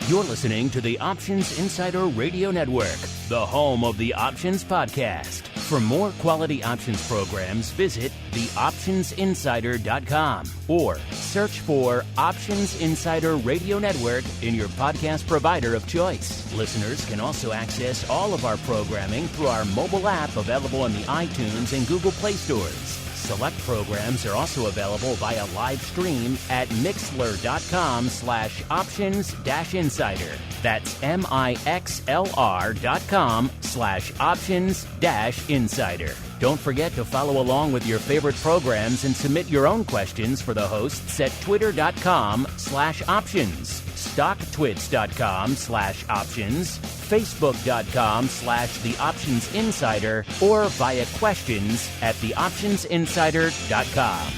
You're listening to the Options Insider Radio Network, the home of the Options Podcast. For more quality options programs, visit theoptionsinsider.com or search for Options Insider Radio Network in your podcast provider of choice. Listeners can also access all of our programming through our mobile app available in the iTunes and Google Play stores. Select programs are also available via live stream at mixlr.com/options-insider. That's mixlr.com/options-insider. Don't forget to follow along with your favorite programs and submit your own questions for the hosts at twitter.com/options, stocktwits.com/options, facebook.com/theoptionsinsider, or via questions at theoptionsinsider.com.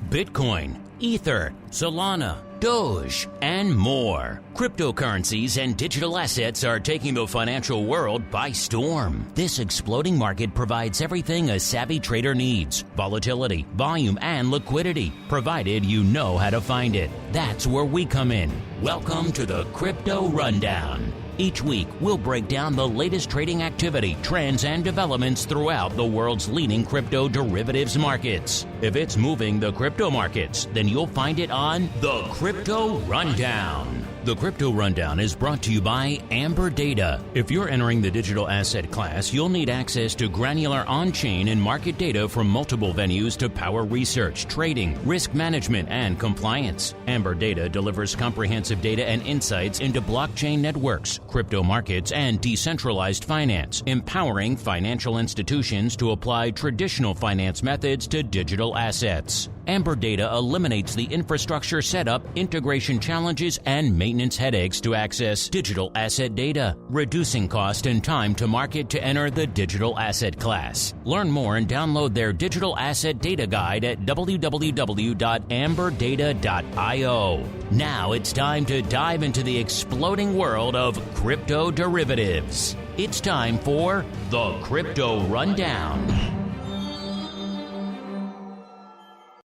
Bitcoin, Ether, Solana, Doge, and more. Cryptocurrencies and digital assets are taking the financial world by storm. This exploding market provides everything a savvy trader needs: volatility, volume, and liquidity, provided you know how to find it. That's where we come in. Welcome to the Crypto Rundown. Each week, we'll break down the latest trading activity, trends, and developments throughout the world's leading crypto derivatives markets. If it's moving the crypto markets, then you'll find it on the Crypto Rundown. The Crypto Rundown is brought to you by Amerdata. If you're entering the digital asset class, you'll need access to granular on-chain and market data from multiple venues to power research, trading, risk management, and compliance. Amerdata delivers comprehensive data and insights into blockchain networks, crypto markets, and decentralized finance, empowering financial institutions to apply traditional finance methods to digital assets. Amerdata eliminates the infrastructure setup, integration challenges, and maintenance headaches to access digital asset data, reducing cost and time to market to enter the digital asset class. Learn more and download their digital asset data guide at www.amberdata.io. Now it's time to dive into the exploding world of crypto derivatives. It's time for the Crypto Rundown.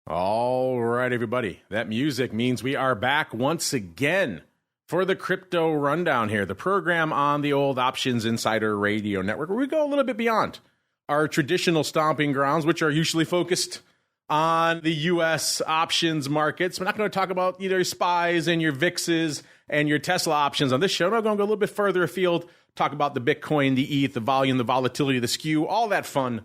All right, everybody. That music means we are back once again for the Crypto Rundown here, the program on the old Options Insider Radio Network, where we go a little bit beyond our traditional stomping grounds, which are usually focused on the U.S. options markets. We're not going to talk about your SPYs and your VIXs and your Tesla options on this show. We're going to go a little bit further afield, talk about the Bitcoin, the ETH, the volume, the volatility, the skew, all that fun,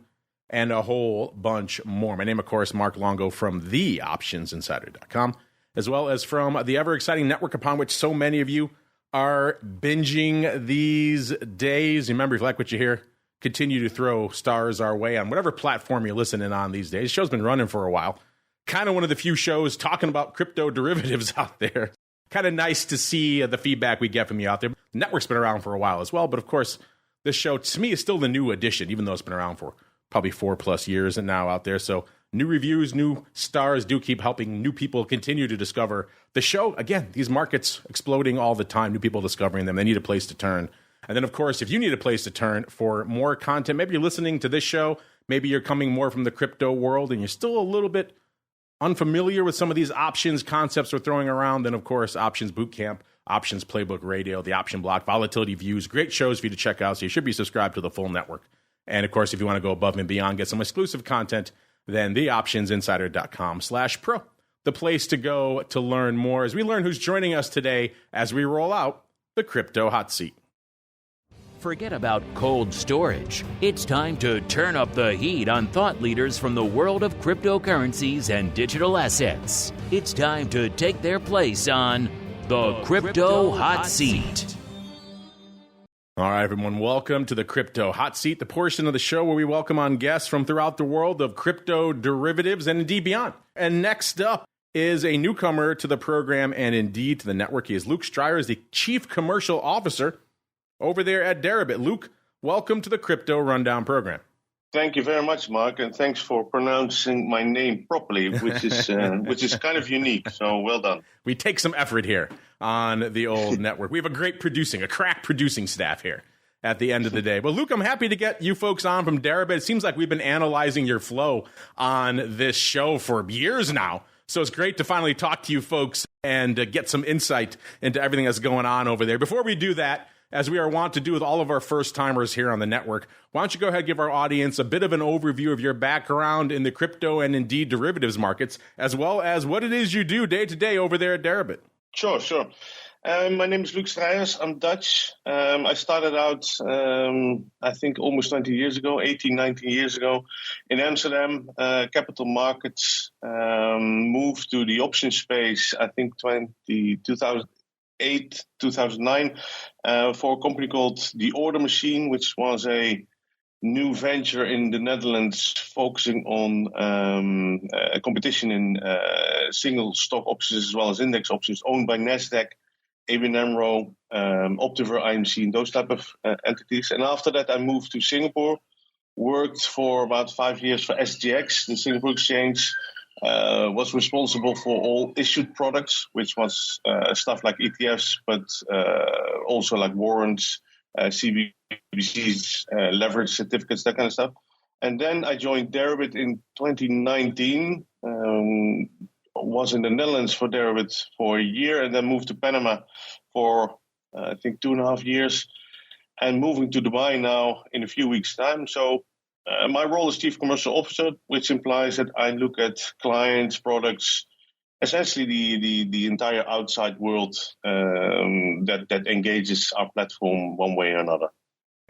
and a whole bunch more. My name, of course, Mark Longo from theoptionsinsider.com, as well as from the ever-exciting network upon which so many of you are binging these days. Remember, if you like what you hear, continue to throw stars our way on whatever platform you're listening on these days. The show's been running for a while. Kind of one of the few shows talking about crypto derivatives out there. Kind of nice to see the feedback we get from you out there. The network's been around for a while as well, but of course, this show, to me, is still the new edition, even though it's been around for probably 4+ years and now out there. So new reviews, new stars do keep helping new people continue to discover the show. Again, these markets exploding all the time, new people discovering them. They need a place to turn. And then, of course, if you need a place to turn for more content, maybe you're listening to this show, maybe you're coming more from the crypto world and you're still a little bit unfamiliar with some of these options concepts we're throwing around, then, of course, Options Bootcamp, Options Playbook Radio, the Option Block, Volatility Views, great shows for you to check out. So you should be subscribed to the full network. And, of course, if you want to go above and beyond, get some exclusive content, then theoptionsinsider.com/pro, the place to go to learn more as we learn who's joining us today as we roll out the Crypto Hot Seat. Forget about cold storage. It's time to turn up the heat on thought leaders from the world of cryptocurrencies and digital assets. It's time to take their place on the Crypto Hot Seat. All right, everyone, welcome to the Crypto Hot Seat, the portion of the show where we welcome on guests from throughout the world of crypto derivatives and indeed beyond. And next up is a newcomer to the program and indeed to the network. He is Luuk Strijers, the Chief Commercial Officer over there at Deribit. Luuk, welcome to the Crypto Rundown program. Thank you very much, Mark, and thanks for pronouncing my name properly, which is kind of unique. So well done. We take some effort here on the old network. We have a crack producing staff here. at the end of the day. But Luuk, I'm happy to get you folks on from Deribit. It seems like we've been analyzing your flow on this show for years now. So it's great to finally talk to you folks and get some insight into everything that's going on over there. Before we do that, as we are wont to do with all of our first-timers here on the network, why don't you go ahead and give our audience a bit of an overview of your background in the crypto and indeed derivatives markets, as well as what it is you do day-to-day over there at Deribit. Sure. My name is Luuk Strijers. I'm Dutch. I started out, I think, almost 20 years ago, 18, 19 years ago, in Amsterdam, capital markets, moved to the option space, I think 2008, 2009, for a company called The Order Machine, which was a new venture in the Netherlands focusing on competition in single stock options as well as index options owned by Nasdaq, ABN AMRO, Optiver, IMC, and those type of entities. And after that, I moved to Singapore, worked for about 5 years for SGX, the Singapore Exchange, was responsible for all issued products, which was stuff like ETFs, but also like warrants, CBDCs, leverage certificates, that kind of stuff. And then I joined Deribit in 2019, was in the Netherlands for Deribit for a year, and then moved to Panama for, I think, 2.5 years, and moving to Dubai now in a few weeks' time. So my role is Chief Commercial Officer, which implies that I look at clients, products, essentially the entire outside world that engages our platform one way or another.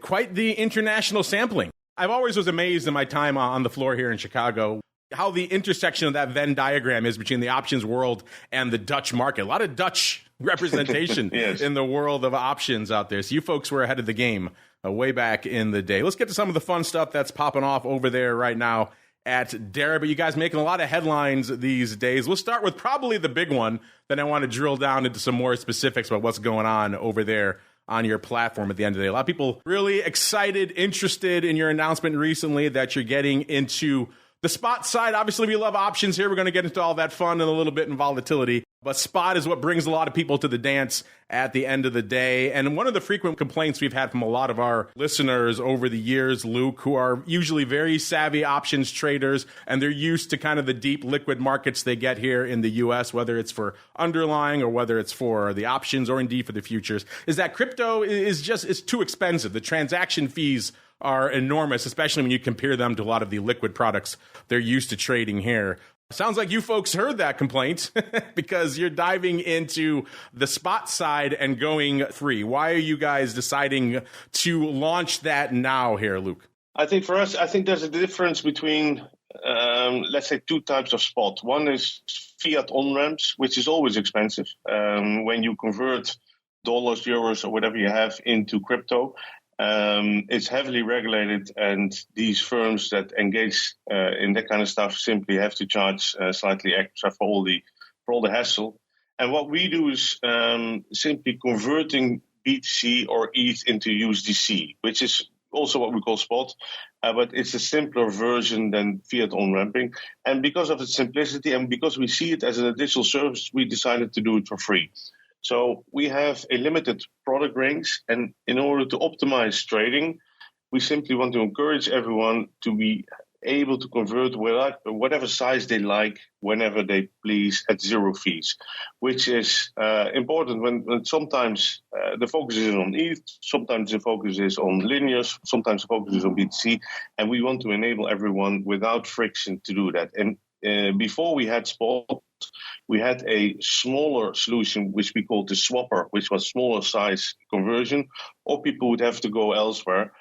Quite the international sampling. I've always was amazed in my time on the floor here in Chicago how the intersection of that Venn diagram is between the options world and the Dutch market. A lot of Dutch representation Yes. in the world of options out there. So you folks were ahead of the game way back in the day. Let's get to some of the fun stuff that's popping off over there right now at Deribit. You guys making a lot of headlines these days. We'll start with probably the big one. Then I want to drill down into some more specifics about what's going on over there on your platform at the end of the day. A lot of people really excited, interested in your announcement recently that you're getting into the spot side. Obviously, we love options here. We're going to get into all that fun in a little bit in volatility. But spot is what brings a lot of people to the dance at the end of the day. And one of the frequent complaints we've had from a lot of our listeners over the years, Luuk, who are usually very savvy options traders, and they're used to kind of the deep liquid markets they get here in the U.S., whether it's for underlying or whether it's for the options or indeed for the futures, is that crypto is too expensive. The transaction fees are enormous, especially when you compare them to a lot of the liquid products they're used to trading here. Sounds like you folks heard that complaint because you're diving into the spot side and going free. Why are you guys deciding to launch that now here, Luuk? I think for us, there's a difference between, let's say, two types of spot. One is fiat on-ramps, which is always expensive. When you convert dollars, euros, or whatever you have into crypto, it's heavily regulated, and these firms that engage in that kind of stuff simply have to charge slightly extra for all the hassle. And what we do is simply converting BTC or ETH into USDC, which is also what we call spot, but it's a simpler version than fiat on-ramping. And because of its simplicity and because we see it as an additional service, we decided to do it for free. So we have a limited product range, and in order to optimize trading, we simply want to encourage everyone to be able to convert whatever size they like, whenever they please, at zero fees, which is important when sometimes the focus is on ETH, sometimes the focus is on linears, sometimes the focus is on BTC, and we want to enable everyone without friction to do that. And before we had spot, we had a smaller solution, which we called the swapper, which was smaller size conversion, or people would have to go elsewhere,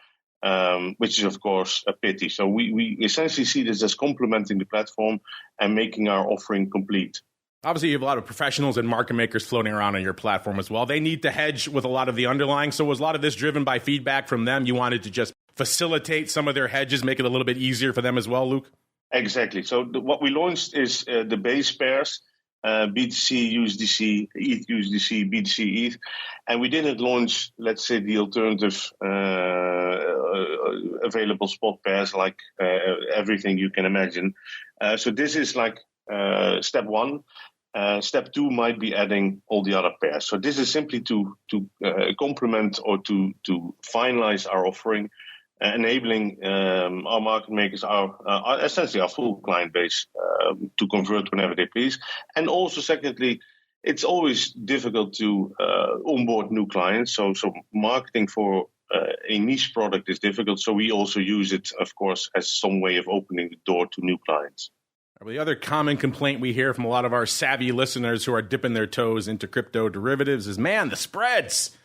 which is, of course, a pity. So we essentially see this as complementing the platform and making our offering complete. Obviously, you have a lot of professionals and market makers floating around on your platform as well. They need to hedge with a lot of the underlying. So was a lot of this driven by feedback from them? You wanted to just facilitate some of their hedges, make it a little bit easier for them as well, Luuk? Exactly. So what we launched is the base pairs, BTC, USDC, ETH, USDC, BTC, ETH. And we didn't launch, let's say, the alternative available spot pairs like everything you can imagine. So this is like step one. Step 2 might be adding all the other pairs. So this is simply to complement or to finalize our offering, enabling our market makers, our essentially our full client base, to convert whenever they please. And also, secondly, it's always difficult to onboard new clients. So marketing for a niche product is difficult. So we also use it, of course, as some way of opening the door to new clients. Well, the other common complaint we hear from a lot of our savvy listeners who are dipping their toes into crypto derivatives is, man, the spreads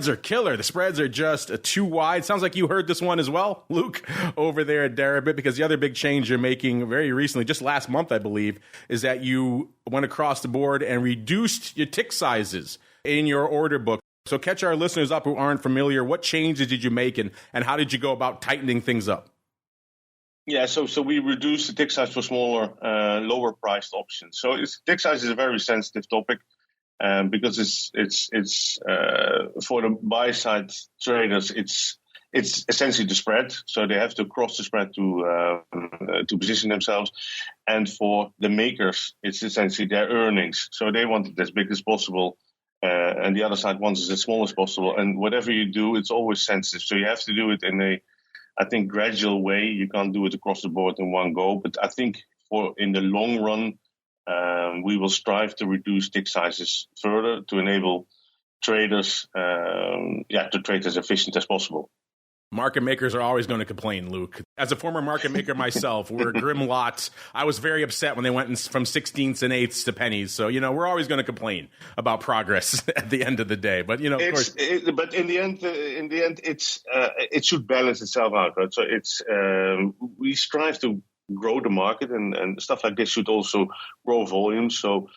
are killer. The spreads are just too wide. Sounds like you heard this one as well, Luuk, over there at Deribit, because the other big change you're making very recently, just last month, I believe, is that you went across the board and reduced your tick sizes in your order book. So catch our listeners up who aren't familiar. What changes did you make, and how did you go about tightening things up? Yeah, so we reduced the tick size for smaller, lower priced options. So tick size is a very sensitive topic because it's for the buy side traders, it's essentially the spread. So they have to cross the spread to position themselves, and for the makers, it's essentially their earnings. So they want it as big as possible, and the other side wants it as small as possible. And whatever you do, it's always sensitive. So you have to do it in a, I think, gradual way. You can't do it across the board in one go. But I think in the long run, we will strive to reduce tick sizes further to enable traders to trade as efficient as possible. Market makers are always going to complain, Luuk. As a former market maker myself, we're a grim lot. I was very upset when they went from 16ths and 8ths to pennies. So, we're always going to complain about progress at the end of the day. But, of course. But in the end, it should balance itself out, right? So we strive to grow the market, and stuff like this should also grow volume. So,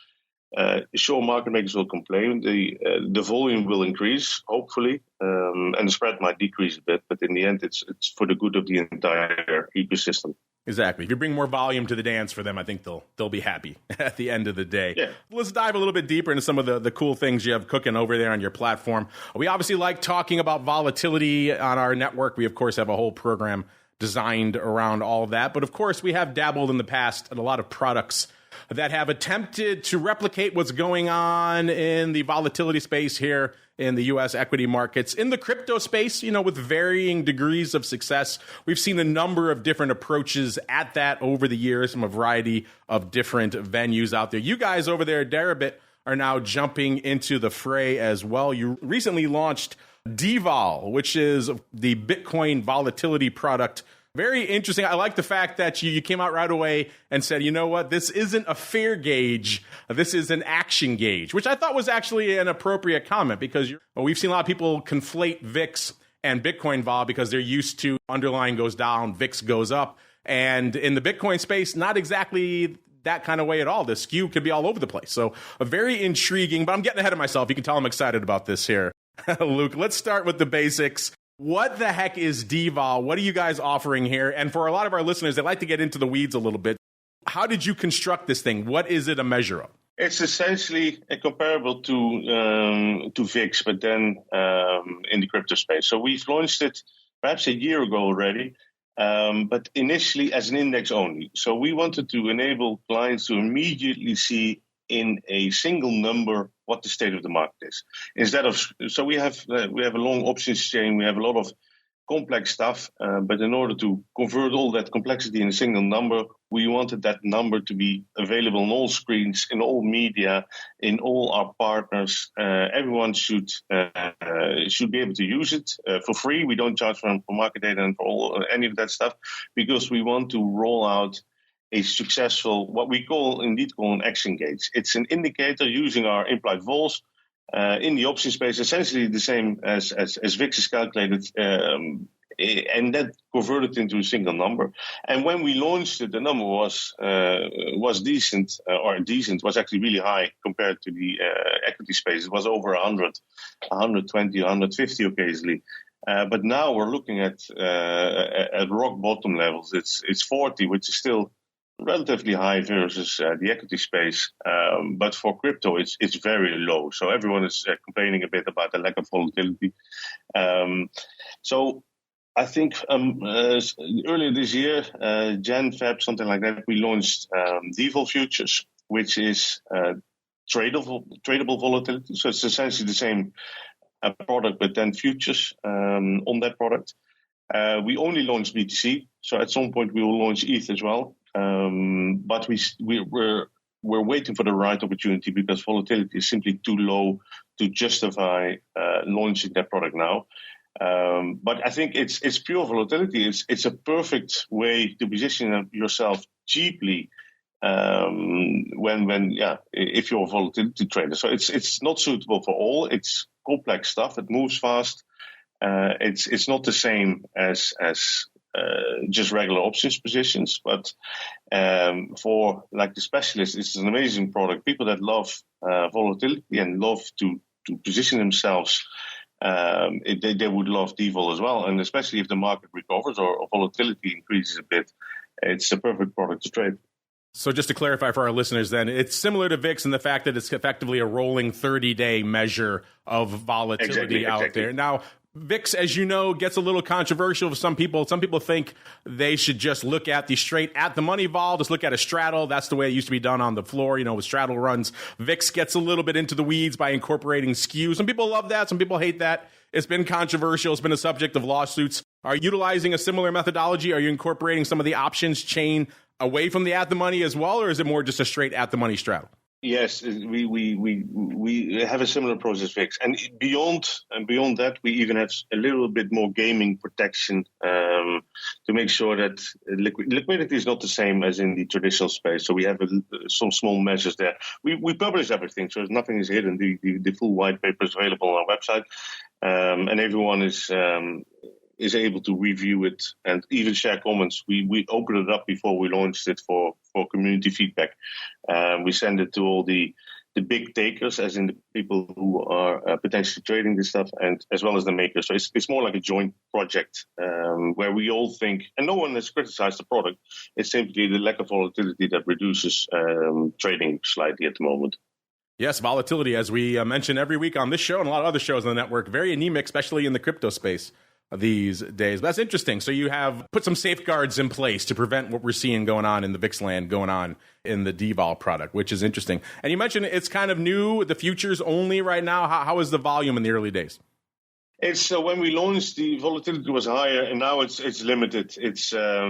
sure, market makers will complain. The volume will increase, hopefully, and the spread might decrease a bit. But in the end, it's for the good of the entire ecosystem. Exactly. If you bring more volume to the dance for them, I think they'll be happy at the end of the day. Yeah. Let's dive a little bit deeper into some of the cool things you have cooking over there on your platform. We obviously like talking about volatility on our network. We, of course, have a whole program designed around all of that. But, of course, we have dabbled in the past in a lot of products that have attempted to replicate what's going on in the volatility space here in the U.S. equity markets. In the crypto space, with varying degrees of success, we've seen a number of different approaches at that over the years from a variety of different venues out there. You guys over there at Deribit are now jumping into the fray as well. You recently launched DVOL, which is the Bitcoin volatility product. Very interesting. I like the fact that you came out right away and said, you know what, this isn't a fear gauge, this is an action gauge, which I thought was actually an appropriate comment because we've seen a lot of people conflate VIX and Bitcoin vol because they're used to underlying goes down, VIX goes up. And in the Bitcoin space, not exactly that kind of way at all. The skew could be all over the place. So very intriguing, but I'm getting ahead of myself. You can tell I'm excited about this here. Luuk, let's start with the basics. What the heck is DVOL? What are you guys offering here? And for a lot of our listeners, they like to get into the weeds a little bit. How did you construct this thing? What is it a measure of? It's essentially comparable to VIX, but then in the crypto space. So we've launched it perhaps a year ago already, but initially as an index only. So we wanted to enable clients to immediately see in a single number what the state of the market is. Instead of, so we have a long options chain, we have a lot of complex stuff, but in order to convert all that complexity in a single number, we wanted that number to be available on all screens, in all media, in all our partners. Everyone should be able to use it for free. We don't charge for market data and for any of that stuff, because we want to roll out a successful, what we call an action gauge. It's an indicator using our implied vols in the option space, essentially the same as VIX is calculated, and then converted into a single number. And when we launched it, the number was decent, was actually really high compared to the equity space. It was over 100, 120, 150 occasionally. But now we're looking at rock bottom levels. It's 40, which is still relatively high versus the equity space, but for crypto it's very low. So everyone is complaining a bit about the lack of volatility. So I think earlier this year, Jan, Feb, something like that, we launched DVOL futures. which is tradable volatility. So it's essentially the same product, but then futures on that product. We only launched BTC, so at some point we will launch ETH as well. But we're waiting for the right opportunity because volatility is simply too low to justify launching that product now. But I think it's pure volatility. It's a perfect way to position yourself cheaply if you're a volatility trader. So it's not suitable for all. It's complex stuff. It moves fast. It's not the same as just regular options positions, but for like the specialists, it's an amazing product. People that love volatility and love to position themselves, they would love DVOL as well. And especially if the market recovers or volatility increases a bit, it's the perfect product to trade. So just to clarify for our listeners then, it's similar to VIX in the fact that it's effectively a rolling 30-day measure of volatility out there. Now, VIX, as you know, gets a little controversial for some people. Some people think they should just look at the straight at the money vol, just look at a straddle. That's the way it used to be done on the floor, with straddle runs. VIX gets a little bit into the weeds by incorporating skew. Some people love that. Some people hate that. It's been controversial. It's been a subject of lawsuits. Are you utilizing a similar methodology? Are you incorporating some of the options chain away from the at the money as well, or is it more just a straight at the money straddle? Yes, we have a similar process VIX, and beyond that, we even have a little bit more gaming protection to make sure that liquidity is not the same as in the traditional space. So we have some small measures there. We publish everything, so nothing is hidden. The full white paper is available on our website, and everyone is able to review it and even share comments. We opened it up before we launched it for community feedback. We send it to all the big takers, as in the people who are potentially trading this stuff, and as well as the makers. So it's more like a joint project where we all think, and no one has criticized the product. It's simply the lack of volatility that reduces trading slightly at the moment. Yes, volatility, as we mention every week on this show and a lot of other shows on the network, very anemic, especially in the crypto space these days. That's interesting. So you have put some safeguards in place to prevent what we're seeing going on in the VIX land, going on in the DVOL product, which is interesting. And you mentioned it's kind of new, the futures only right now. How is the volume in the early days? It's when we launched, the volatility was higher, and now it's limited. It's a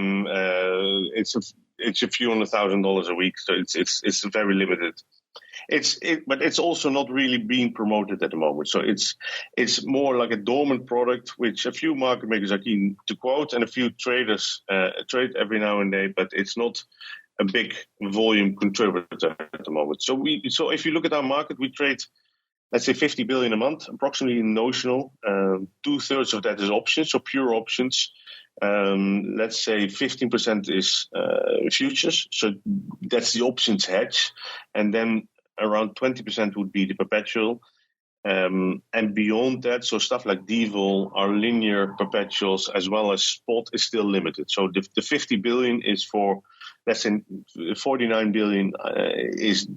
few $100,000 a week, so it's very limited. But it's also not really being promoted at the moment. So it's more like a dormant product, which a few market makers are keen to quote, and a few traders trade every now and then. But it's not a big volume contributor at the moment. So if you look at our market, we trade, let's say, 50 billion a month, approximately notional. 2/3 of that is options, so pure options. Let's say 15% is futures, so that's the options hedge, and then around 20% would be the perpetual, and beyond that, so stuff like DVOL, our linear perpetuals, as well as spot, is still limited. So the 50 billion is for, let's say, 49 billion is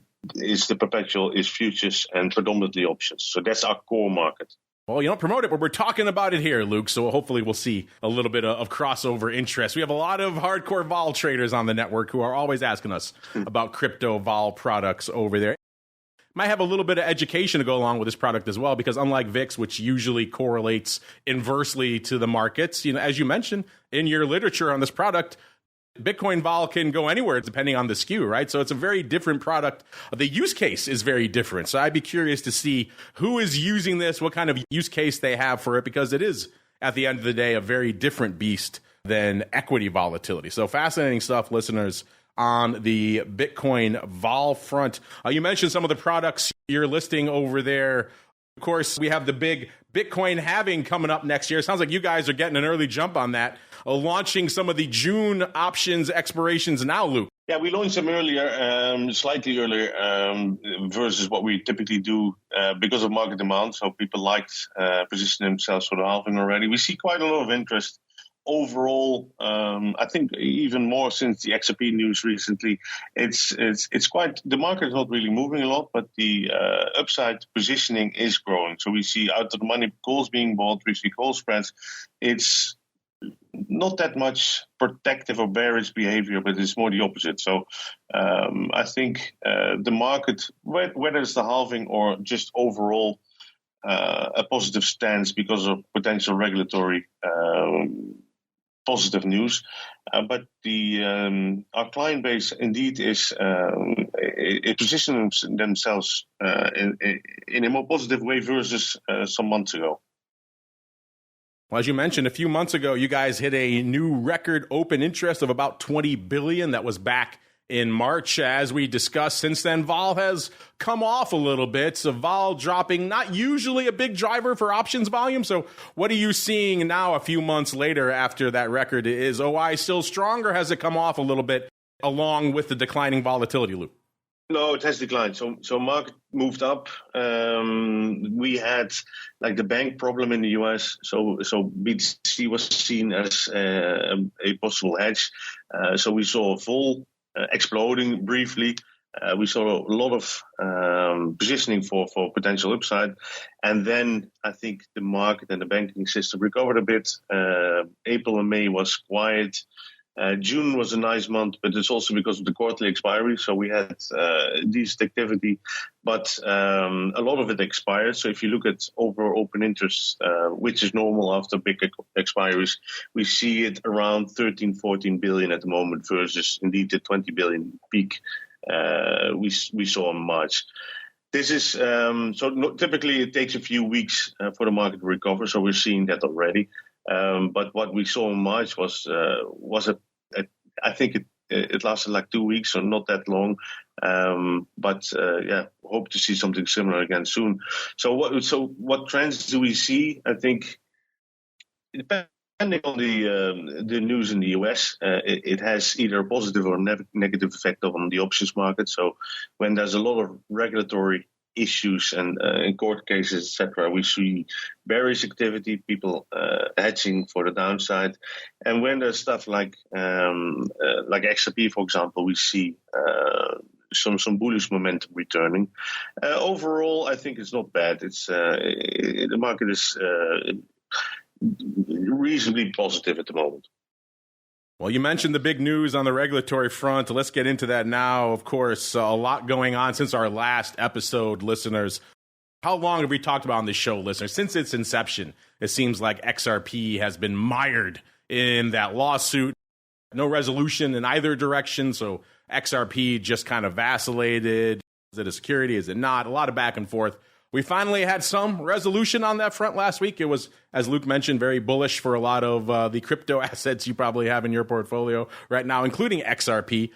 the perpetual, is futures, and predominantly options. So that's our core market. Well, you don't promote it, but we're talking about it here, Luuk, so hopefully we'll see a little bit of crossover interest. We have a lot of hardcore vol traders on the network who are always asking us about crypto vol products over there. Might have a little bit of education to go along with this product as well, because unlike VIX, which usually correlates inversely to the markets, as you mentioned in your literature on this product, Bitcoin vol can go anywhere depending on the skew, right? So it's a very different product. The use case is very different. So I'd be curious to see who is using this, what kind of use case they have for it, because it is, at the end of the day, a very different beast than equity volatility. So fascinating stuff, listeners, on the Bitcoin vol front. You mentioned some of the products you're listing over there. Of course, we have the big Bitcoin halving coming up next year. It sounds like you guys are getting an early jump on that, launching some of the June options expirations now, Luuk. Yeah, we launched them earlier, slightly earlier versus what we typically do because of market demand. So people liked positioning themselves for the halving already. We see quite a lot of interest. Overall, I think even more since the XRP news recently, it's quite, the market is not really moving a lot, but the upside positioning is growing. So we see out of the money calls being bought, we see call spreads. It's not that much protective or bearish behavior, but it's more the opposite. So I think the market, whether it's the halving or just overall a positive stance because of potential regulatory positive news, but our client base indeed is positioning themselves in a more positive way versus some months ago. Well, as you mentioned, a few months ago, you guys hit a new record open interest of about 20 billion. That was back in March. As we discussed, since then, vol has come off a little bit. So vol dropping, not usually a big driver for options volume. So what are you seeing now a few months later after that record? Is OI still strong, or has it come off a little bit along with the declining volatility, Luuk? No, it has declined. So market moved up. We had like the bank problem in the US. So BTC was seen as a possible hedge. So we saw vol exploding briefly. We saw a lot of positioning for potential upside. And then I think the market and the banking system recovered a bit. April and May was quiet. June was a nice month, but it's also because of the quarterly expiry. So we had decent activity, but a lot of it expired. So if you look at overall open interest, which is normal after big expiries, we see it around 13, 14 billion at the moment versus indeed the 20 billion peak we saw in March. This is typically it takes a few weeks for the market to recover. So we're seeing that already. But what we saw in March was I think it lasted like 2 weeks, so not that long. But hope to see something similar again soon. So what trends do we see? I think depending on the news in the US, it has either a positive or negative effect on the options market. So when there's a lot of regulatory issues and in court cases, etc., we see bearish activity, people hedging for the downside. And when there's stuff like XRP, for example, we see some bullish momentum returning. Overall, I think it's not bad. It's the market is reasonably positive at the moment. Well, you mentioned the big news on the regulatory front. Let's get into that now. Of course, a lot going on since our last episode, listeners. How long have we talked about on this show, listeners? Since its inception, it seems like XRP has been mired in that lawsuit. No resolution in either direction, so XRP just kind of vacillated. Is it a security? Is it not? A lot of back and forth. We finally had some resolution on that front last week. It was, as Luuk mentioned, very bullish for a lot of the crypto assets you probably have in your portfolio right now, including XRP.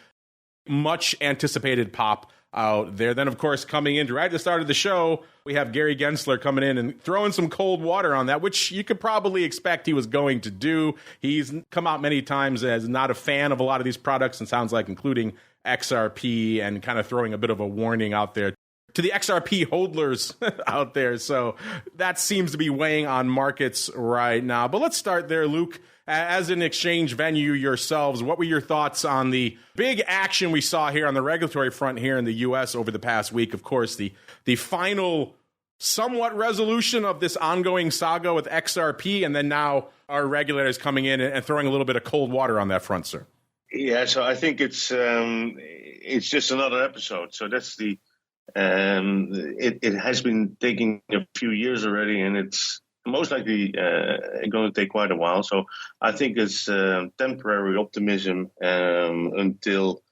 Much anticipated pop out there. Then, of course, coming in right at the start of the show, we have Gary Gensler coming in and throwing some cold water on that, which you could probably expect he was going to do. He's come out many times as not a fan of a lot of these products, and sounds like including XRP, and kind of throwing a bit of a warning out there to the XRP hodlers out there. So that seems to be weighing on markets right now. But let's start there, Luuk. As an exchange venue yourselves, what were your thoughts on the big action we saw here on the regulatory front here in the U.S. over the past week? Of course, the final somewhat resolution of this ongoing saga with XRP, and then now our regulators coming in and throwing a little bit of cold water on that front, sir. Yeah, so I think it's just another episode. So that's the it has been taking a few years already, and it's most likely going to take quite a while. So I think it's temporary optimism until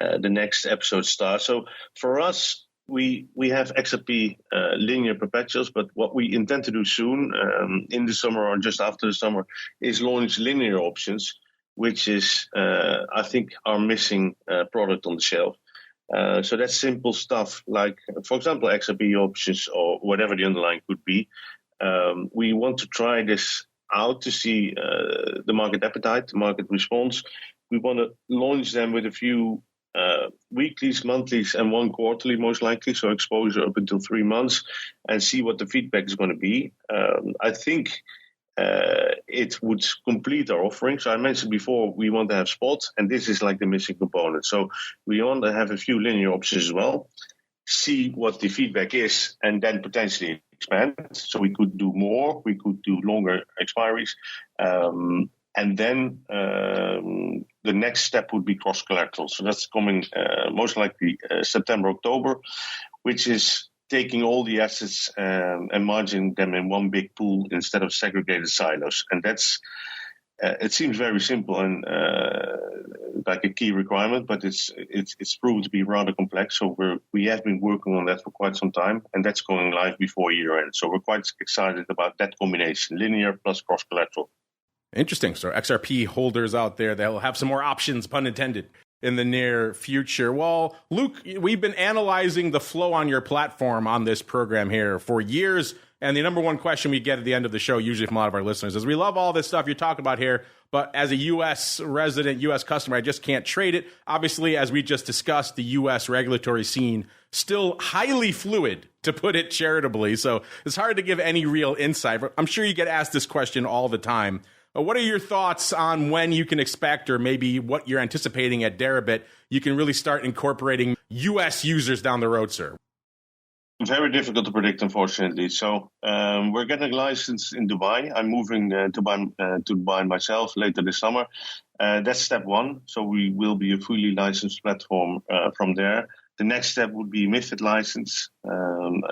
the next episode starts. So for us, we have XRP linear perpetuals, but what we intend to do soon, in the summer or just after the summer, is launch linear options, which is, I think, our missing product on the shelf. So that's simple stuff like, for example, XRP options or whatever the underlying could be. We want to try this out to see the market appetite, the market response. We want to launch them with a few weeklies, monthlies, and one quarterly, most likely. So exposure up until 3 months, and see what the feedback is going to be. I think it would complete our offering. So I mentioned before, we want to have spot, and this is like the missing component. So we want to have a few linear options as well, see what the feedback is, and then potentially expand. So we could do more, we could do longer expiries. And then the next step would be cross-collateral. So that's coming most likely September, October, which is taking all the assets and merging them in one big pool instead of segregated silos. And that's it seems very simple and like a key requirement, but it's proven to be rather complex. So we have been working on that for quite some time, and that's going live before year end. So we're quite excited about that combination, linear plus cross-collateral. Interesting. So XRP holders out there, they'll have some more options, pun intended, in the near future. Well, Luuk, we've been analyzing the flow on your platform on this program here for years. And the number one question we get at the end of the show, usually from a lot of our listeners, is we love all this stuff you're talking about here, but as a U.S. resident, U.S. customer, I just can't trade it. Obviously, as we just discussed, the U.S. regulatory scene still highly fluid, to put it charitably. So it's hard to give any real insight. I'm sure you get asked this question all the time. What are your thoughts on when you can expect, or maybe what you're anticipating at Deribit, you can really start incorporating U.S. users down the road, sir? Very difficult to predict, unfortunately. So we're getting a license in Dubai. I'm moving to Dubai myself later this summer. That's step one. So we will be a fully licensed platform from there. The next step would be MiFID license,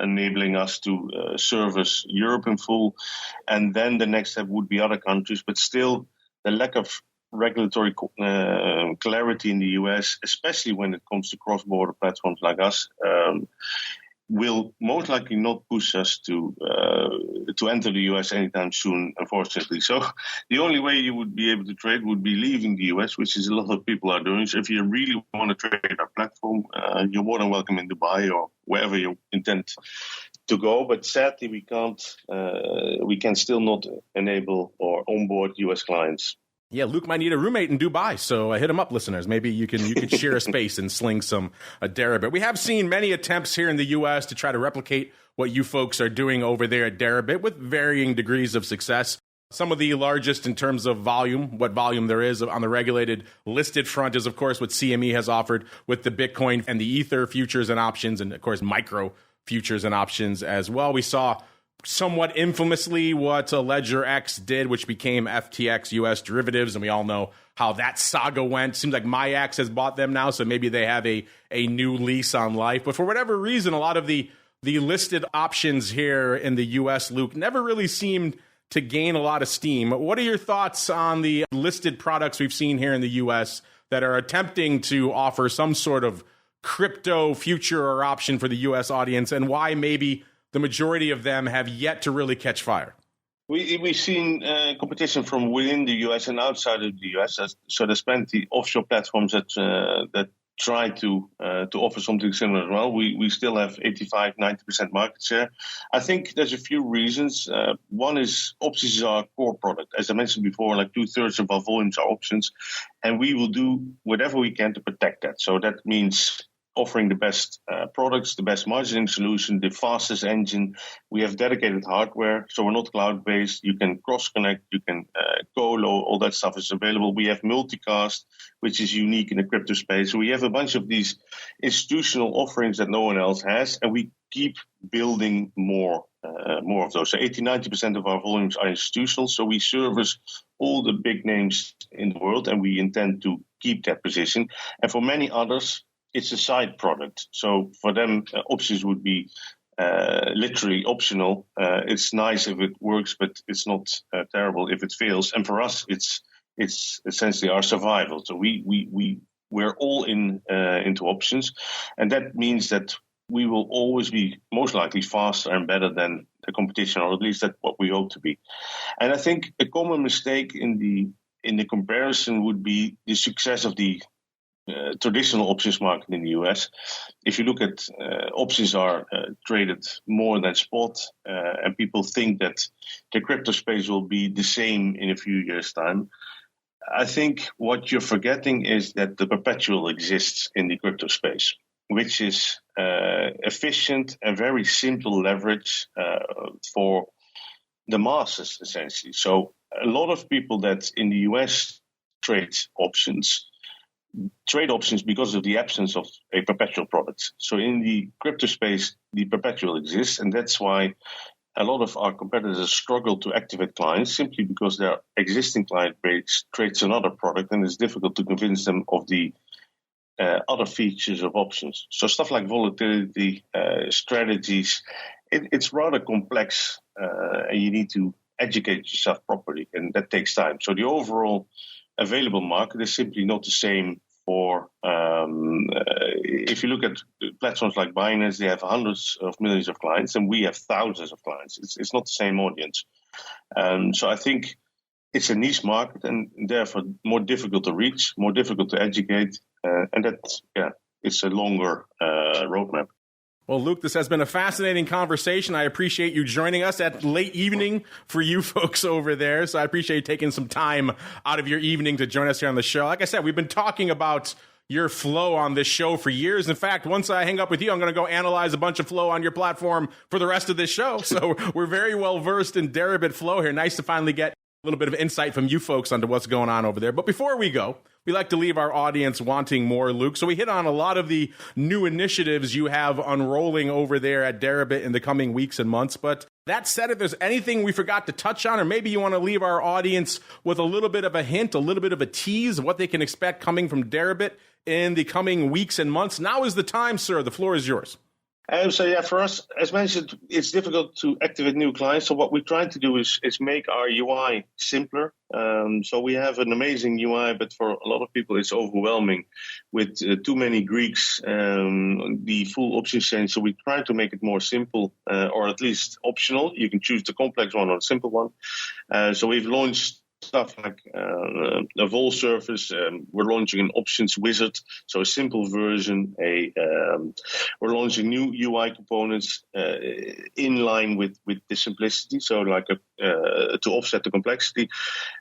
enabling us to service Europe in full. And then the next step would be other countries. But still, the lack of regulatory clarity in the US, especially when it comes to cross-border platforms like us, will most likely not push us to enter the US anytime soon, unfortunately. So the only way you would be able to trade would be leaving the US, which is a lot of people are doing. So if you really want to trade our platform, you're more than welcome in Dubai or wherever you intend to go. But sadly, we can still not enable or onboard US clients. Yeah, Luuk might need a roommate in Dubai, so hit him up, listeners. Maybe you can share a space and sling some Deribit. We have seen many attempts here in the U.S. to try to replicate what you folks are doing over there at Deribit with varying degrees of success. Some of the largest in terms of volume, what volume there is on the regulated listed front is, of course, what CME has offered with the Bitcoin and the Ether futures and options, and, of course, micro futures and options as well. We saw somewhat infamously what Ledger X did, which became FTX US derivatives, and we all know how that saga went. Seems like MyX has bought them now, so maybe they have a new lease on life. But for whatever reason, a lot of the listed options here in the US, Luuk, never really seemed to gain a lot of steam. What are your thoughts on the listed products we've seen here in the US that are attempting to offer some sort of crypto future or option for the US audience, and why maybe the majority of them have yet to really catch fire? We've seen competition from within the US and outside of the US. So there's plenty offshore platforms that try to offer something similar as well. We still have 85-90% market share. I think there's a few reasons. One is options is our core product. As I mentioned before, like 2/3 of our volumes are options, and we will do whatever we can to protect that. So that means offering the best products, the best margining solution, the fastest engine. We have dedicated hardware, so we're not cloud-based. You can cross-connect, you can colo, all that stuff is available. We have multicast, which is unique in the crypto space. So we have a bunch of these institutional offerings that no one else has, and we keep building more of those. So 80-90% of our volumes are institutional, so we service all the big names in the world, and we intend to keep that position. And for many others, it's a side product. So for them, options would be literally optional. It's nice if it works, but it's not terrible if it fails. And for us, it's essentially our survival. So we're all into options, and that means that we will always be most likely faster and better than the competition, or at least that's what we hope to be. And I think a common mistake in the comparison would be the success of the traditional options market in the US. If you look at options are traded more than spot, and people think that the crypto space will be the same in a few years' time. I think what you're forgetting is that the perpetual exists in the crypto space, which is efficient and very simple leverage for the masses, essentially. So a lot of people that in the US trade options because of the absence of a perpetual product. So in the crypto space, the perpetual exists, and that's why a lot of our competitors struggle to activate clients simply because their existing client base trades another product, and it's difficult to convince them of the other features of options. So stuff like volatility, strategies, it's rather complex, and you need to educate yourself properly, and that takes time. So the overall available market is simply not the same for, if you look at platforms like Binance, they have hundreds of millions of clients, and we have thousands of clients. It's not the same audience. So I think it's a niche market, and therefore more difficult to reach, more difficult to educate, and it's a longer roadmap. Well, Luuk, this has been a fascinating conversation. I appreciate you joining us at late evening for you folks over there. So I appreciate you taking some time out of your evening to join us here on the show. Like I said, we've been talking about your flow on this show for years. In fact, once I hang up with you, I'm going to go analyze a bunch of flow on your platform for the rest of this show. So we're very well versed in Deribit flow here. Nice to finally get a little bit of insight from you folks onto what's going on over there. But before we go, we like to leave our audience wanting more, Luuk. So we hit on a lot of the new initiatives you have unrolling over there at Deribit in the coming weeks and months. But that said, if there's anything we forgot to touch on, or maybe you want to leave our audience with a little bit of a hint, a little bit of a tease of what they can expect coming from Deribit in the coming weeks and months, now is the time, sir. The floor is yours. For us, as mentioned, it's difficult to activate new clients. So what we're trying to do is make our UI simpler. So we have an amazing UI, but for a lot of people, it's overwhelming with too many Greeks, the full option exchange. So we try to make it more simple, or at least optional. You can choose the complex one or the simple one. So we've launched stuff like a vol service. We're launching an options wizard, so a simple version. We're launching new UI components in line with the simplicity, so like to offset the complexity.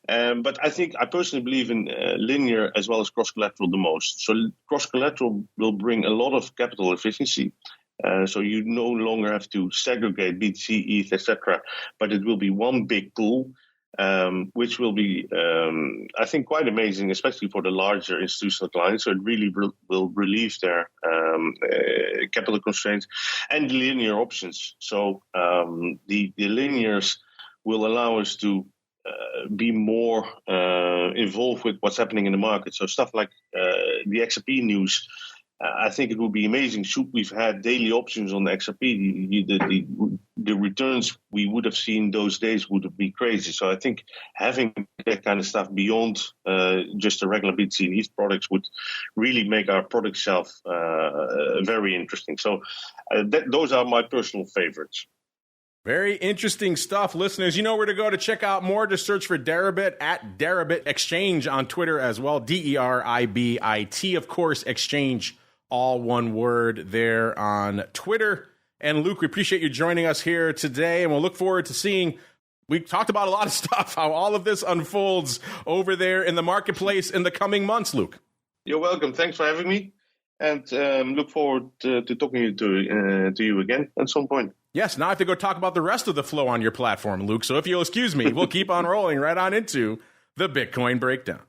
But I personally believe in linear as well as cross-collateral the most. So cross-collateral will bring a lot of capital efficiency. So you no longer have to segregate BTC, ETH, etc., but it will be one big pool. Which will be, I think, quite amazing, especially for the larger institutional clients. So it really will relieve their capital constraints and the linear options. So the linears will allow us to be more involved with what's happening in the market. So stuff like the XRP news. I think it would be amazing should we've had daily options on the XRP. The returns we would have seen those days would be crazy. So I think having that kind of stuff beyond just the regular BTC and ETH products would really make our product shelf very interesting. So those are my personal favorites. Very interesting stuff. Listeners, you know where to go to check out more. Just search for Deribit at Deribit Exchange on Twitter as well. DERIBIT, of course, Exchange, all one word there on Twitter. And Luuk, we appreciate you joining us here today, and we'll look forward to seeing. We talked about a lot of stuff, how all of this unfolds over there in the marketplace in the coming months, Luuk. You're welcome. Thanks for having me, and look forward to talking to you again at some point. Yes, now I have to go talk about the rest of the flow on your platform, Luuk. So if you'll excuse me, we'll keep on rolling right on into the Bitcoin Breakdown.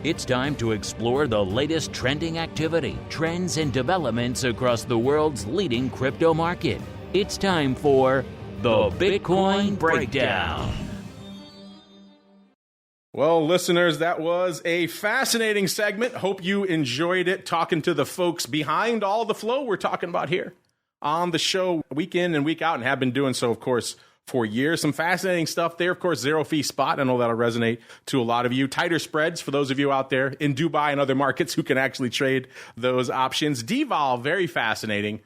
It's time to explore the latest trending activity, trends, and developments across the world's leading crypto market. It's time for the Bitcoin Breakdown. Well, listeners, that was a fascinating segment. Hope you enjoyed it, talking to the folks behind all the flow we're talking about here on the show week in and week out, and have been doing so, of course, for years. Some fascinating stuff there. Of course, zero fee spot. I know that'll resonate to a lot of you. Tighter spreads for those of you out there in Dubai and other markets who can actually trade those options. DVOL, very fascinating.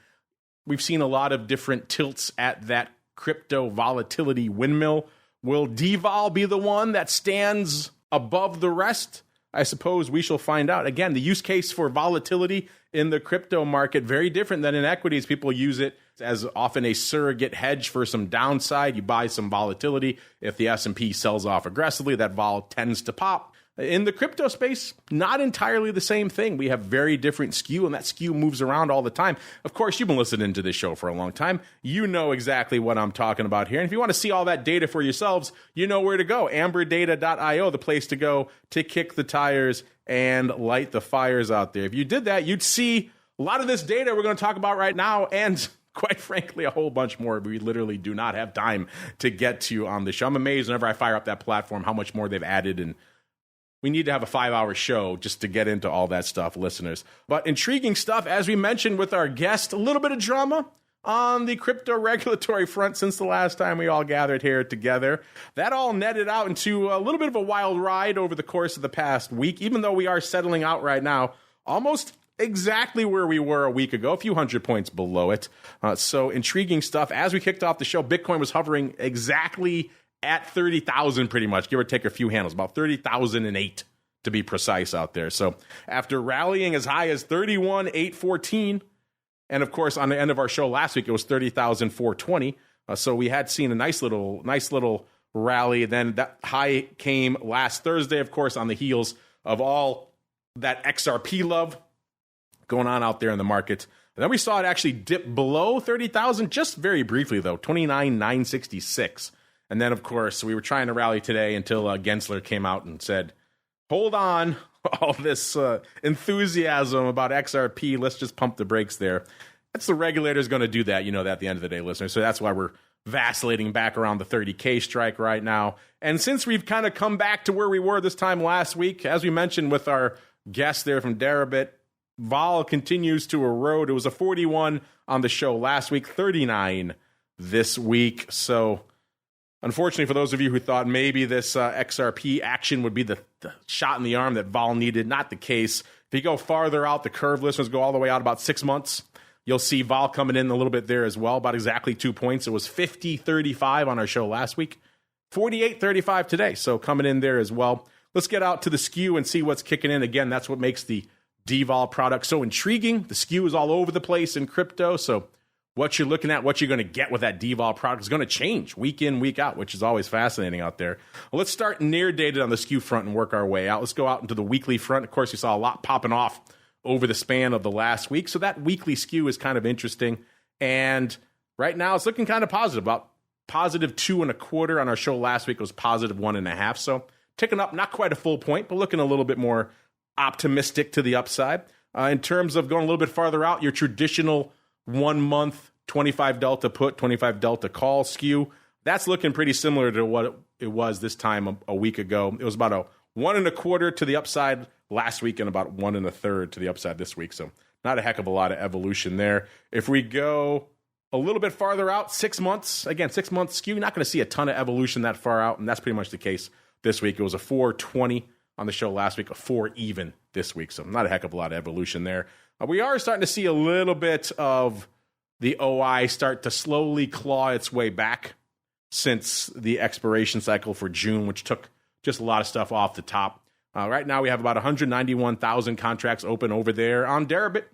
We've seen a lot of different tilts at that crypto volatility windmill. Will DVOL be the one that stands above the rest? I suppose we shall find out. Again, the use case for volatility in the crypto market, very different than in equities. People use it as often a surrogate hedge for some downside. You buy some volatility. If the S&P sells off aggressively, that vol tends to pop. In the crypto space, not entirely the same thing. We have very different skew, and that skew moves around all the time. Of course, you've been listening to this show for a long time. You know exactly what I'm talking about here. And if you want to see all that data for yourselves, you know where to go. Amerdata.io, the place to go to kick the tires and light the fires out there. If you did that, you'd see a lot of this data we're going to talk about right now, and quite frankly, a whole bunch more we literally do not have time to get to on the show. I'm amazed whenever I fire up that platform how much more they've added, and we need to have a 5-hour show just to get into all that stuff, listeners. But intriguing stuff, as we mentioned with our guest, a little bit of drama on the crypto regulatory front since the last time we all gathered here together. That all netted out into a little bit of a wild ride over the course of the past week, even though we are settling out right now almost exactly where we were a week ago, a few hundred points below it. So intriguing stuff. As we kicked off the show, Bitcoin was hovering exactly at 30,000 pretty much, give or take a few handles, about 30,008 to be precise out there. So after rallying as high as 31,814, and of course, on the end of our show last week, it was 30,420. So we had seen a nice little rally. Then that high came last Thursday, of course, on the heels of all that XRP love going on out there in the market. And then we saw it actually dip below 30,000, just very briefly, though, 29,966. And then, of course, we were trying to rally today until Gensler came out and said, hold on, all this enthusiasm about XRP, let's just pump the brakes there. That's the regulator's going to do that, you know that at the end of the day, listeners. So that's why we're vacillating back around the 30K strike right now. And since we've kind of come back to where we were this time last week, as we mentioned with our guest there from Deribit, vol continues to erode. It was a 41 on the show last week, 39 this week. So unfortunately, for those of you who thought maybe this XRP action would be the shot in the arm that vol needed, not the case. If you go farther out the curve, listeners, go all the way out about 6 months, you'll see vol coming in a little bit there as well, about exactly 2 points. It was 50.35 on our show last week, 48.35 today, so coming in there as well. Let's get out to the skew and see what's kicking in. Again, that's what makes the DVOL product so intriguing. The skew is all over the place in crypto, so what you're looking at, what you're going to get with that DVOL product is going to change week in, week out, which is always fascinating out there. Well, let's start near dated on the skew front and work our way out. Let's go out into the weekly front. Of course, you saw a lot popping off over the span of the last week. So that weekly skew is kind of interesting. And right now it's looking kind of positive, about positive 2.25. On our show last week, it was positive 1.5. So ticking up, not quite a full point, but looking a little bit more optimistic to the upside. In terms of going a little bit farther out, your traditional 1 month 25 delta put, 25 delta call skew, that's looking pretty similar to what it was this time a week ago. It was about a 1.25 to the upside last week and about 1.33 to the upside this week. So not a heck of a lot of evolution there. If we go a little bit farther out, 6 months, again, 6 months skew, you're not going to see a ton of evolution that far out. And that's pretty much the case this week. It was a 4.20 on the show last week, a 4 even this week. So not a heck of a lot of evolution there. We are starting to see a little bit of the OI start to slowly claw its way back since the expiration cycle for June, which took just a lot of stuff off the top. Right now, we have about 191,000 contracts open over there on Deribit,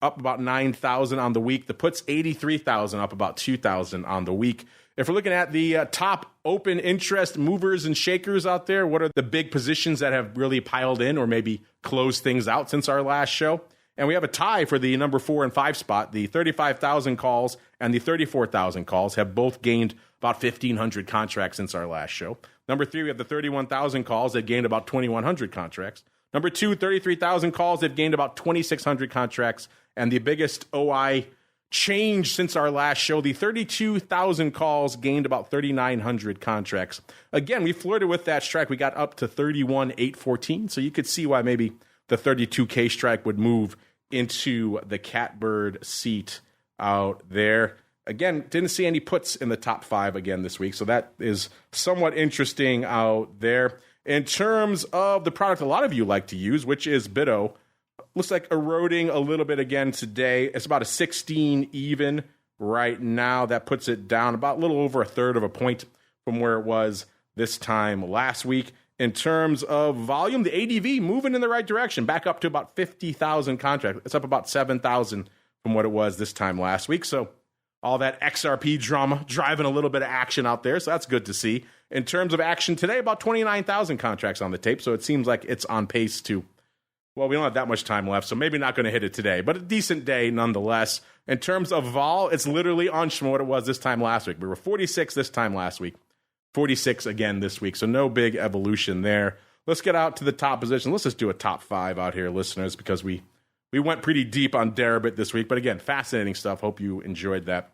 up about 9,000 on the week. The puts, 83,000, up about 2,000 on the week. If we're looking at the top open interest movers and shakers out there, what are the big positions that have really piled in or maybe closed things out since our last show? And we have a tie for the number 4 and 5 spot. The 35,000 calls and the 34,000 calls have both gained about 1,500 contracts since our last show. Number 3, we have the 31,000 calls that gained about 2,100 contracts. Number 2, 33,000 calls, they've gained about 2,600 contracts. And the biggest OI change since our last show, the 32,000 calls gained about 3,900 contracts. Again, we flirted with that strike. We got up to 31,814. So you could see why maybe the 32K strike would move into the catbird seat out there. Again, didn't see any puts in the top 5 again this week, so that is somewhat interesting out there. In terms of the product a lot of you like to use, which is BitO, looks like eroding a little bit again today. It's about a 16 even right now. That puts it down about a little over 1/3 of a point from where it was this time last week. In terms of volume, the ADV moving in the right direction, back up to about 50,000 contracts. It's up about 7,000 from what it was this time last week. So all that XRP drama driving a little bit of action out there. So that's good to see. In terms of action today, about 29,000 contracts on the tape. So it seems like it's on pace to, well, we don't have that much time left, so maybe not going to hit it today, but a decent day nonetheless. In terms of vol, it's literally on what it was this time last week. We were 46 this time last week. 46 again this week, so no big evolution there. Let's get out to the top position. Let's just do a top 5 out here, listeners, because we we went pretty deep on Deribit this week, but again, fascinating stuff. Hope you enjoyed that.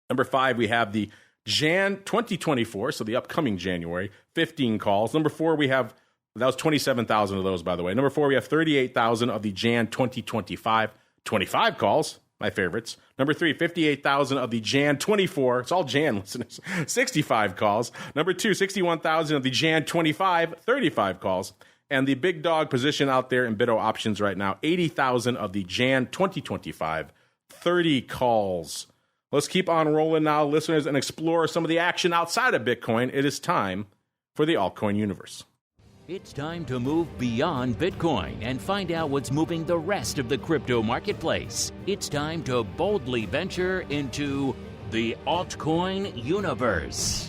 Number 5, we have the Jan 2024, so the upcoming January, 15 calls. Number 4, we have, that was 27,000 of those, by the way. Number 4, we have 38,000 of the Jan 2025, 25 calls, my favorites. Number 3, 58,000 of the Jan 24, it's all Jan listeners, 65 calls. Number 2, 61,000 of the Jan 25, 35 calls. And the big dog position out there in BitO options right now, 80,000 of the Jan 2025, 30 calls. Let's keep on rolling now, listeners, and explore some of the action outside of Bitcoin. It is time for the altcoin universe. It's time to move beyond Bitcoin and find out what's moving the rest of the crypto marketplace. It's time to boldly venture into the altcoin universe.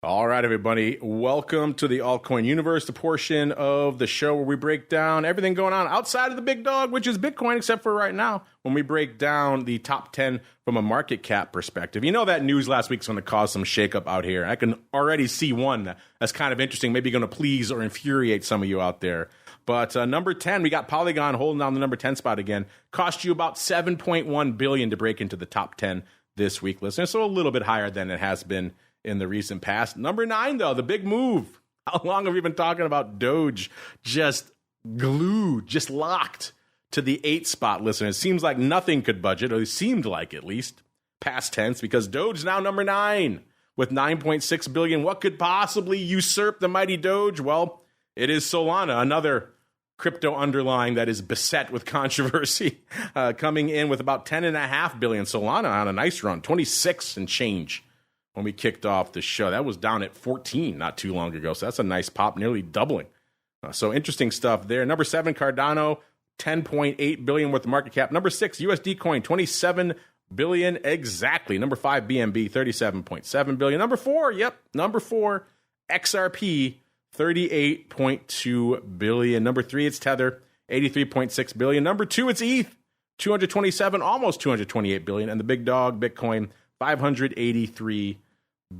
All right, everybody. Welcome to the altcoin universe, the portion of the show where we break down everything going on outside of the big dog, which is Bitcoin, except for right now, when we break down the top 10 from a market cap perspective. You know that news last week's going to cause some shakeup out here. I can already see one that's kind of interesting, maybe going to please or infuriate some of you out there. But number 10, we got Polygon holding down the number 10 spot again. Cost you about $7.1 billion to break into the top 10 this week, listeners. So a little bit higher than it has been in the recent past. Number 9, though, the big move. How long have we been talking about Doge? Just glued, just locked to the 8 spot, listeners. It seems like nothing could budge it, or it seemed like at least, past tense, because Doge is now number 9 with $9.6 billion. What could possibly usurp the mighty Doge? Well, it is Solana, another crypto underlying that is beset with controversy, coming in with about $10.5 billion. Solana on a nice run, 26 and change. When we kicked off the show, that was down at 14 not too long ago. So that's a nice pop, nearly doubling. So interesting stuff there. Number 7, Cardano, $10.8 billion worth of market cap. Number 6, USD Coin, $27 billion exactly. Number 5, BNB, $37.7 billion. Number 4, XRP, $38.2 billion. Number 3, it's Tether, $83.6 billion. Number 2, it's ETH, $227, almost $228 billion. And the big dog, Bitcoin, $583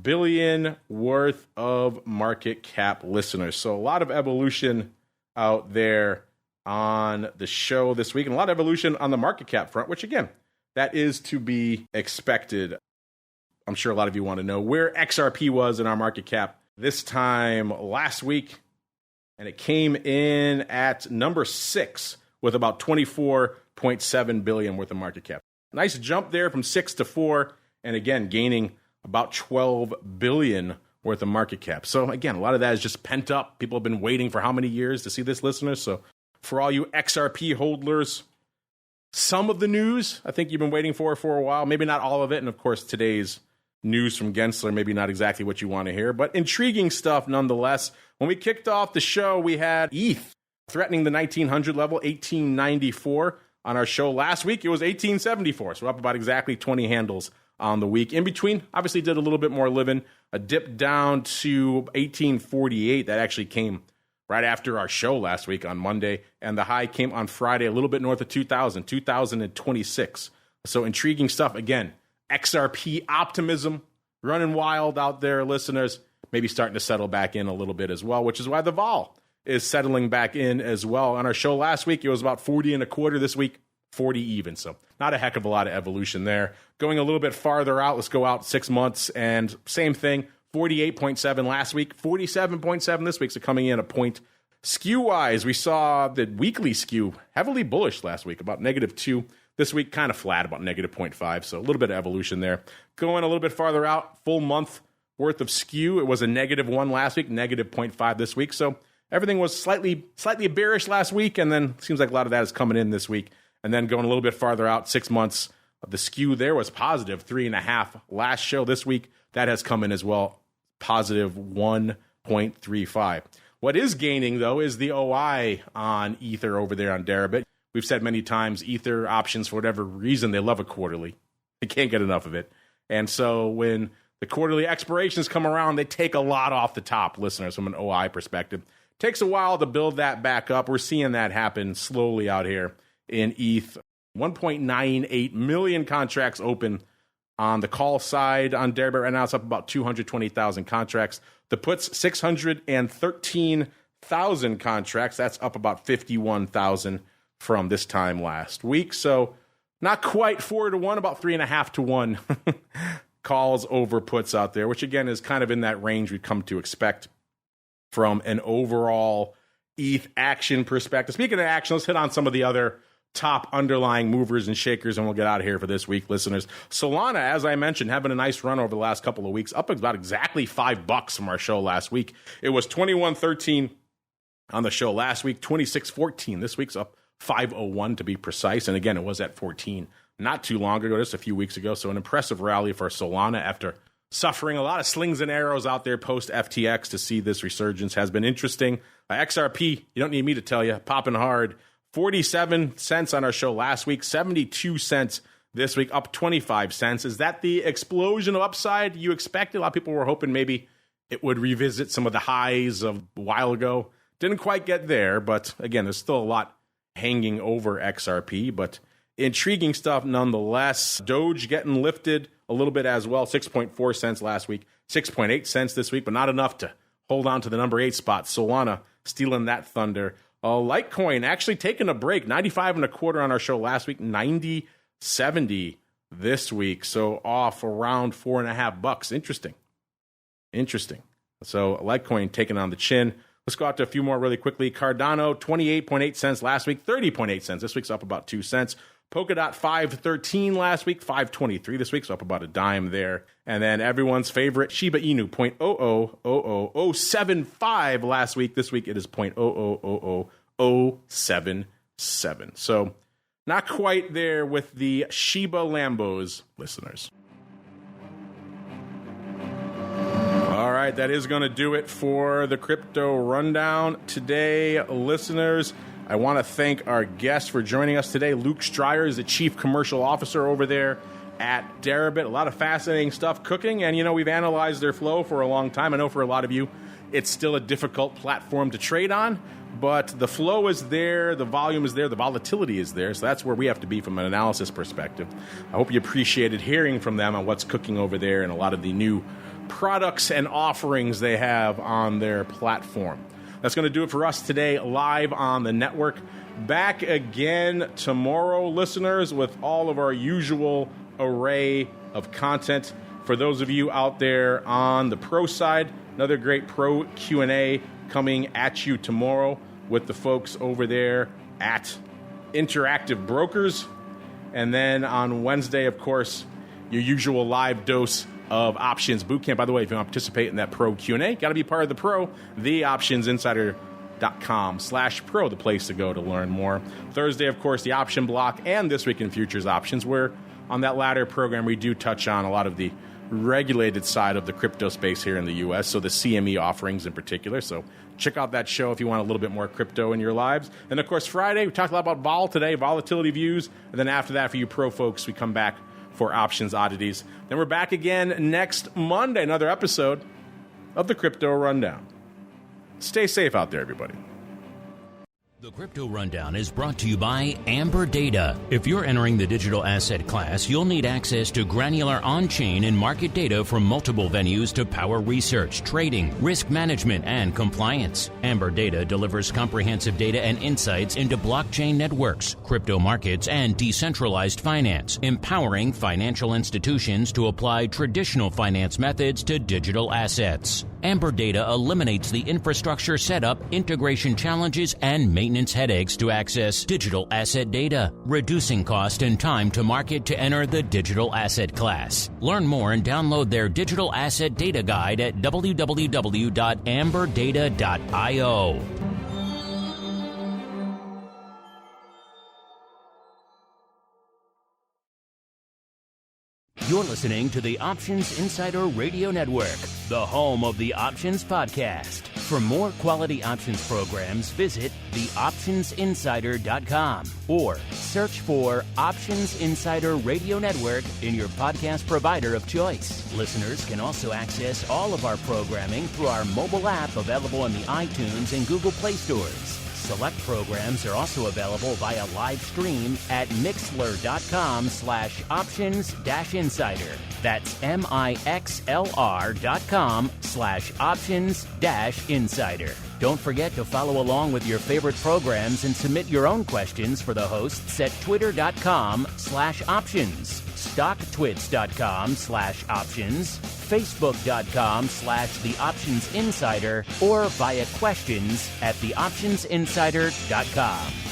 billion worth of market cap, listeners. So a lot of evolution out there on the show this week, and a lot of evolution on the market cap front, which again, that is to be expected. I'm sure a lot of you want to know where XRP was in our market cap this time last week, and it came in at number 6 with about $24.7 billion worth of market cap. Nice jump there from 6 to 4. And again, gaining about $12 billion worth of market cap. So again, a lot of that is just pent up. People have been waiting for how many years to see this, listeners? So for all you XRP holders, some of the news I think you've been waiting for a while. Maybe not all of it. And of course, today's news from Gensler, maybe not exactly what you want to hear, but intriguing stuff nonetheless. When we kicked off the show, we had ETH threatening the 1900 level, 1894. On our show last week, it was 1874. So we're up about exactly 20 handles on the week. In between, obviously did a little bit more living, a dip down to 1848. That actually came right after our show last week on Monday, and the high came on Friday, a little bit north of 2026. So intriguing stuff. Again, XRP optimism running wild out there, listeners, maybe starting to settle back in a little bit as well, which is why the vol is settling back in as well. On our show last week, it was about 40 and a quarter. This week, 40 even. So not a heck of a lot of evolution there. Going a little bit farther out, let's go out 6 months, and same thing, 48.7 last week, 47.7 this week, so coming in a point. Skew-wise, we saw the weekly skew heavily bullish last week, about -2. This week, kind of flat, about -0.5, so a little bit of evolution there. Going a little bit farther out, full month worth of skew. It was a -1 last week, -0.5 this week, so everything was slightly bearish last week, and then it seems like a lot of that is coming in this week. And then going a little bit farther out, 6 months, the skew there was positive 3.5 last show. This week, that has come in as well, positive 1.35. What is gaining, though, is the OI on Ether over there on Deribit. We've said many times, Ether options, for whatever reason, they love a quarterly. They can't get enough of it. And so when the quarterly expirations come around, they take a lot off the top, listeners, from an OI perspective. Takes a while to build that back up. We're seeing that happen slowly out here in ETH. 1.98 million contracts open on the call side on Deribit right now. It's up about 220,000 contracts. The puts, 613,000 contracts. That's up about 51,000 from this time last week. So not quite 4-1, about 3.5-1 calls over puts out there, which again is kind of in that range we've come to expect from an overall ETH action perspective. Speaking of action, let's hit on some of the other top underlying movers and shakers, and we'll get out of here for this week, listeners. Solana, as I mentioned, having a nice run over the last couple of weeks, up about exactly $5 from our show last week. It was 21.13 on the show last week, 26.14. This week's up 5.01 to be precise, and again, it was at 14 not too long ago, just a few weeks ago. So an impressive rally for Solana after suffering a lot of slings and arrows out there post FTX. To see this resurgence has been interesting. XRP, you don't need me to tell you, popping hard. 47 cents on our show last week, 72 cents this week, up 25 cents. Is that the explosion of upside you expected? A lot of people were hoping maybe it would revisit some of the highs of a while ago. Didn't quite get there, but again, there's still a lot hanging over XRP, but intriguing stuff nonetheless. Doge getting lifted a little bit as well, 6.4 cents last week, 6.8 cents this week, but not enough to hold on to the number 8 spot. Solana stealing that thunder. Litecoin actually taking a break, 95.25 on our show last week, 90.70 this week, so off around $4.50. Interesting. So Litecoin taking on the chin. Let's go out to a few more really quickly. Cardano, 28.8 cents last week, 30.8 cents. This week's up about 2 cents. Polkadot, 5.13 last week, 5.23 this week, so up about a dime there. And then everyone's favorite, Shiba Inu, 0.0000075 last week. This week it is 0.0000077. So not quite there with the Shiba Lambos, listeners. All right, that is going to do it for the Crypto Rundown today, listeners. I want to thank our guest for joining us today. Luuk Strijers, the Chief Commercial Officer over there at Deribit. A lot of fascinating stuff cooking, and, we've analyzed their flow for a long time. I know for a lot of you, it's still a difficult platform to trade on, but the flow is there, the volume is there, the volatility is there, so that's where we have to be from an analysis perspective. I hope you appreciated hearing from them on what's cooking over there and a lot of the new products and offerings they have on their platform. That's going to do it for us today, live on the network. Back again tomorrow, listeners, with all of our usual array of content. For those of you out there on the pro side, another great pro Q&A coming at you tomorrow with the folks over there at Interactive Brokers. And then on Wednesday, of course, your usual live dose of Options Bootcamp. By the way, if you want to participate in that pro Q&A, got to be part of the pro, theoptionsinsider.com/pro, the place to go to learn more. Thursday, of course, the option block and This Week in Futures Options, where on that latter program, we do touch on a lot of the regulated side of the crypto space here in the U.S., so the CME offerings in particular. So check out that show if you want a little bit more crypto in your lives. And, of course, Friday, we talked a lot about vol today, volatility views. And then after that, for you pro folks, we come back for Options Oddities. Then we're back again next Monday, another episode of the Crypto Rundown. Stay safe out there, everybody. The Crypto Rundown is brought to you by Amerdata. If you're entering the digital asset class, you'll need access to granular on-chain and market data from multiple venues to power research, trading, risk management, and compliance. Amerdata delivers comprehensive data and insights into blockchain networks, crypto markets, and decentralized finance, empowering financial institutions to apply traditional finance methods to digital assets. Amerdata eliminates the infrastructure setup, integration challenges, and maintenance headaches to access digital asset data, reducing cost and time to market to enter the digital asset class. Learn more and download their digital asset data guide at www.amberdata.io. You're listening to the Options Insider Radio Network, the home of the Options Podcast. For more quality options programs, visit theoptionsinsider.com or search for Options Insider Radio Network in your podcast provider of choice. Listeners can also access all of our programming through our mobile app available in the iTunes and Google Play stores. Select programs are also available via live stream at mixlr.com/options-insider. That's mixlr.com/options-insider. Don't forget to follow along with your favorite programs and submit your own questions for the hosts at twitter.com/options, stocktwits.com/options, facebook.com/theoptionsinsider, or via questions@theoptionsinsider.com.